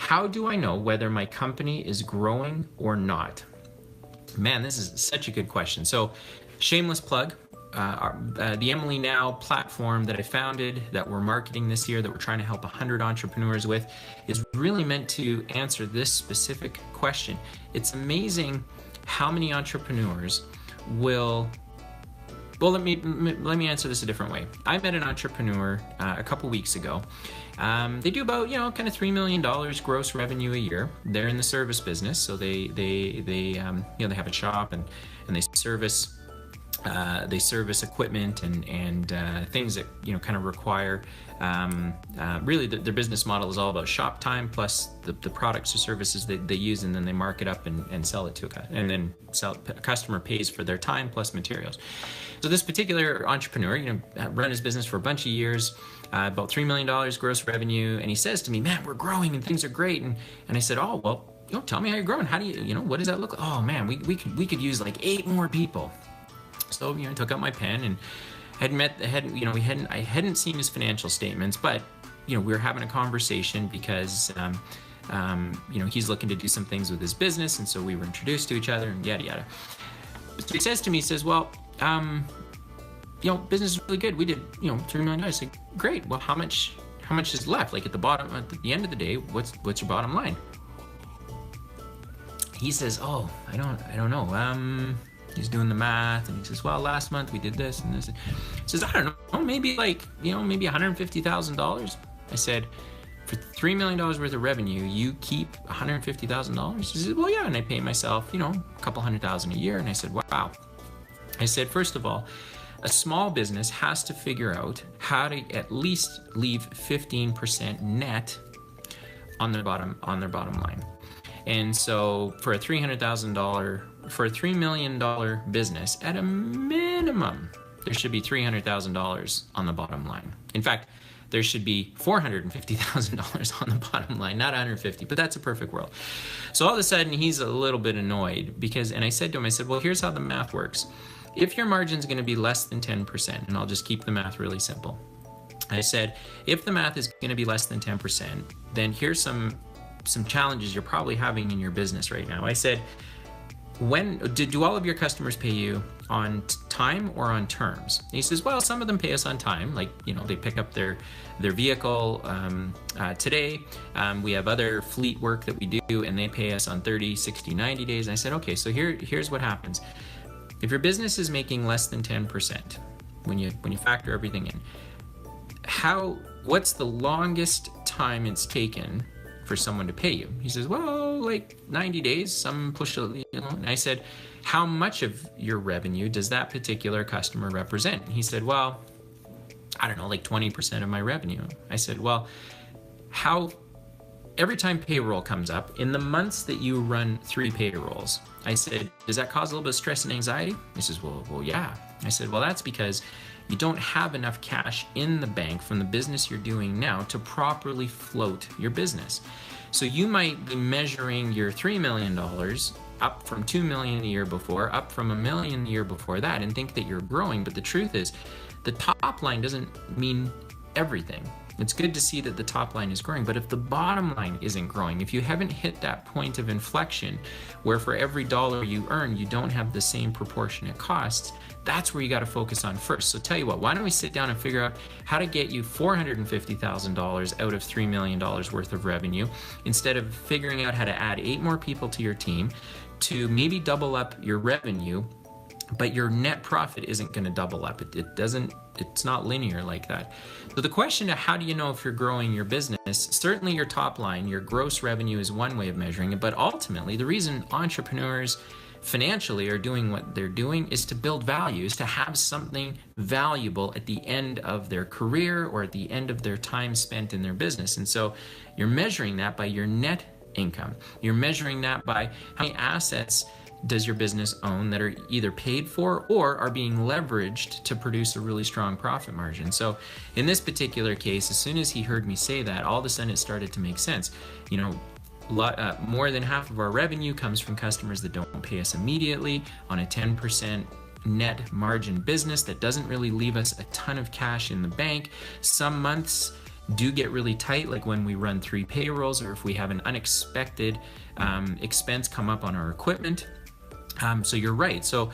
How do I know whether my company is growing or not? Man, this is such a good question. So, shameless plug. The Emily Now platform that I founded, that we're marketing this year, that we're trying to help 100 entrepreneurs with, is really meant to answer this specific question. It's amazing how many entrepreneurs will... Well, let me answer this a different way. I met an entrepreneur a couple weeks ago. They do about kind of $3 million gross revenue a year. They're in the service business, so they have a shop and they service equipment and things that kind of require really their business model is all about shop time plus the products or services that they use, and then they mark it up and sell it to a customer pays for their time plus materials. So this particular entrepreneur run his business for a bunch of years, about $3 million gross revenue, and he says to me, "Man, we're growing and things are great." And I said, "Oh, well, tell me how you're growing. How do what does that look like?" "Oh man, we could use like 8 more people." So I took out my pen and I hadn't seen his financial statements, but we were having a conversation because he's looking to do some things with his business, and so we were introduced to each other and yada yada. So he says to me, business is really good. We did $3 million. I said, "Great. Well, how much is left? Like at the end of the day, what's your bottom line?" He says, "Oh, I don't know." He's doing the math and he says, "Well, last month we did this and this." He says, "I don't know, maybe maybe $150,000. I said, "For $3 million worth of revenue, you keep $150,000? He says, "Well, yeah, and I pay myself, a couple $100,000 a year." And I said, "Wow." I said, "First of all, a small business has to figure out how to at least leave 15% net on their bottom line. And so for a $3 million business, at a minimum, there should be $300,000 on the bottom line. In fact, there should be $450,000 on the bottom line, not 150, but that's a perfect world." So all of a sudden, he's a little bit annoyed and I said to him, "Well, here's how the math works. If your margin's going to be less than 10%, and I'll just keep the math really simple. I said, if the math is going to be less than 10%, then here's some challenges you're probably having in your business right now." I said, do all of your customers pay you on time or on terms? And he says, "Well, some of them pay us on time, like they pick up their vehicle today. We have other fleet work that we do, and they pay us on 30, 60, 90 days." And I said, "Okay, so here's what happens. If your business is making less than 10%, when you factor everything in, what's the longest time it's taken for someone to pay you?" He says, "Well, like 90 days, some push, And I said, "How much of your revenue does that particular customer represent?" And he said, "Well, I don't know, like 20% of my revenue." I said, "Well, every time payroll comes up, in the months that you run 3 payrolls," I said, "does that cause a little bit of stress and anxiety?" He says, well, yeah. I said, "Well, that's because you don't have enough cash in the bank from the business you're doing now to properly float your business. So you might be measuring your $3 million up from $2 million the year before, up from $1 million the year before that, and think that you're growing. But the truth is, the top line doesn't mean everything. It's good to see that the top line is growing, but if the bottom line isn't growing, if you haven't hit that point of inflection where for every dollar you earn, you don't have the same proportionate costs, that's where you got to focus on first. So tell you what, why don't we sit down and figure out how to get you $450,000 out of $3 million worth of revenue, instead of figuring out how to add 8 more people to your team to maybe double up your revenue, but your net profit isn't going to double up. It's not linear like that. So the question of how do you know if you're growing your business, certainly your top line, your gross revenue is one way of measuring it, but ultimately the reason entrepreneurs financially are doing what they're doing is to build value, is to have something valuable at the end of their career or at the end of their time spent in their business. And so you're measuring that by your net income. You're measuring that by how many assets does your business own that are either paid for or are being leveraged to produce a really strong profit margin. So in this particular case, as soon as he heard me say that, all of a sudden it started to make sense. More than half of our revenue comes from customers that don't pay us immediately on a 10% net margin business that doesn't really leave us a ton of cash in the bank. Some months do get really tight, like when we run 3 payrolls or if we have an unexpected expense come up on our equipment. So you're right. So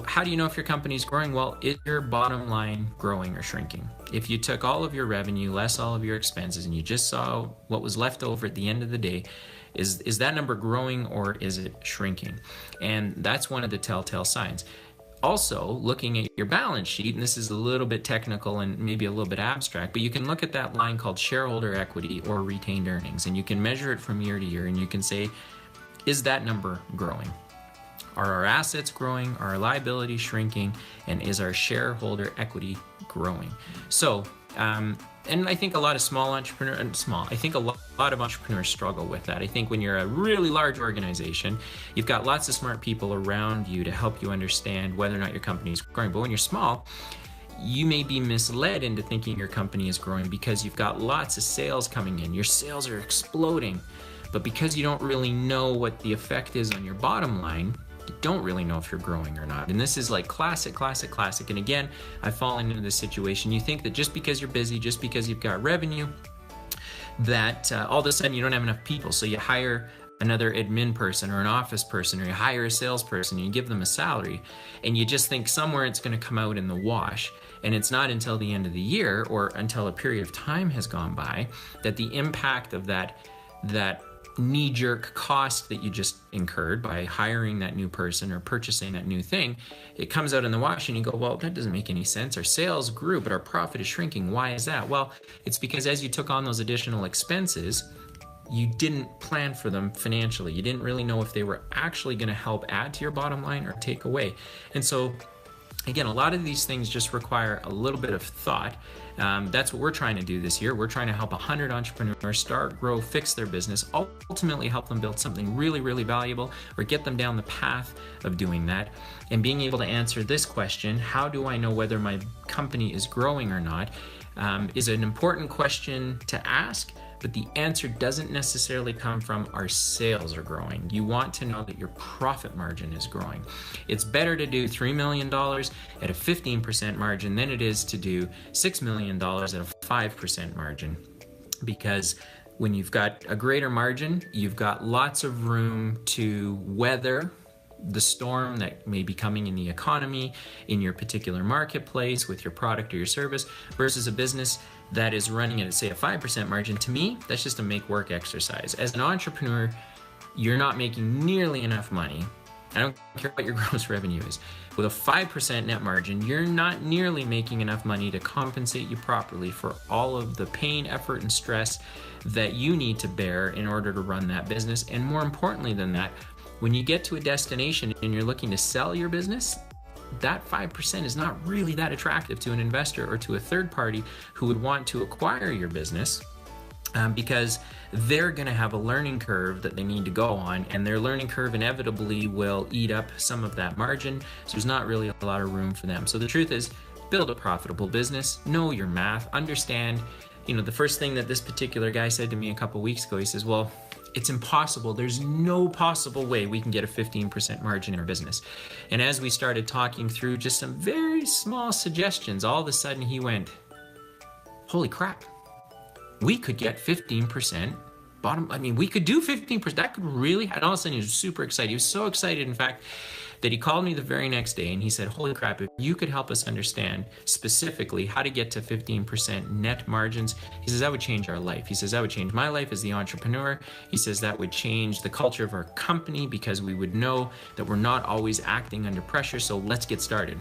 how do you know if your company is growing? Well, is your bottom line growing or shrinking? If you took all of your revenue, less all of your expenses, and you just saw what was left over at the end of the day, is that number growing or is it shrinking? And that's one of the telltale signs. Also, looking at your balance sheet, and this is a little bit technical and maybe a little bit abstract, but you can look at that line called shareholder equity or retained earnings, and you can measure it from year to year, and you can say, is that number growing? Are our assets growing? Are our liabilities shrinking? And is our shareholder equity growing? So, and I think a lot of I think a lot of entrepreneurs struggle with that. I think when you're a really large organization, you've got lots of smart people around you to help you understand whether or not your company is growing. But when you're small, you may be misled into thinking your company is growing because you've got lots of sales coming in. Your sales are exploding. But because you don't really know what the effect is on your bottom line, you don't really know if you're growing or not. And this is like classic. And again, I've fallen into this situation. You think that just because you're busy, just because you've got revenue, that all of a sudden you don't have enough people. So you hire another admin person or an office person, or you hire a salesperson and you give them a salary, and you just think somewhere it's going to come out in the wash. And it's not until the end of the year or until a period of time has gone by that the impact of that knee-jerk cost that you just incurred by hiring that new person or purchasing that new thing, it comes out in the wash and you go, well, that doesn't make any sense. Our sales grew, but our profit is shrinking. Why is that? Well, it's because as you took on those additional expenses, you didn't plan for them financially. You didn't really know if they were actually going to help add to your bottom line or take away. And so again, a lot of these things just require a little bit of thought. That's what we're trying to do this year. We're trying to help 100 entrepreneurs start, grow, fix their business, ultimately help them build something really, really valuable, or get them down the path of doing that. And being able to answer this question, how do I know whether my company is growing or not, is an important question to ask. But the answer doesn't necessarily come from our sales are growing. You want to know that your profit margin is growing. It's better to do $3 million at a 15% margin than it is to do $6 million at a 5% margin. Because when you've got a greater margin, you've got lots of room to weather the storm that may be coming in the economy, in your particular marketplace, with your product or your service, versus a business that is running at, say, a 5% margin. To me, that's just a make work exercise. As an entrepreneur, you're not making nearly enough money. I don't care what your gross revenue is. With a 5% net margin, you're not nearly making enough money to compensate you properly for all of the pain, effort, and stress that you need to bear in order to run that business. And more importantly than that, when you get to a destination and you're looking to sell your business, that 5% is not really that attractive to an investor or to a third party who would want to acquire your business, because they're going to have a learning curve that they need to go on, and their learning curve inevitably will eat up some of that margin. So there's not really a lot of room for them. So the truth is, build a profitable business, know your math, understand. The first thing that this particular guy said to me a couple weeks ago, he says, well, it's impossible. There's no possible way we can get a 15% margin in our business. And as we started talking through just some very small suggestions, all of a sudden he went, holy crap, we could get 15% we could do 15%. That could really, and all of a sudden he was super excited. He was so excited, in fact, that he called me the very next day and he said, holy crap, if you could help us understand specifically how to get to 15% net margins, he says, that would change our life. He says, that would change my life as the entrepreneur. He says, that would change the culture of our company because we would know that we're not always acting under pressure. So let's get started.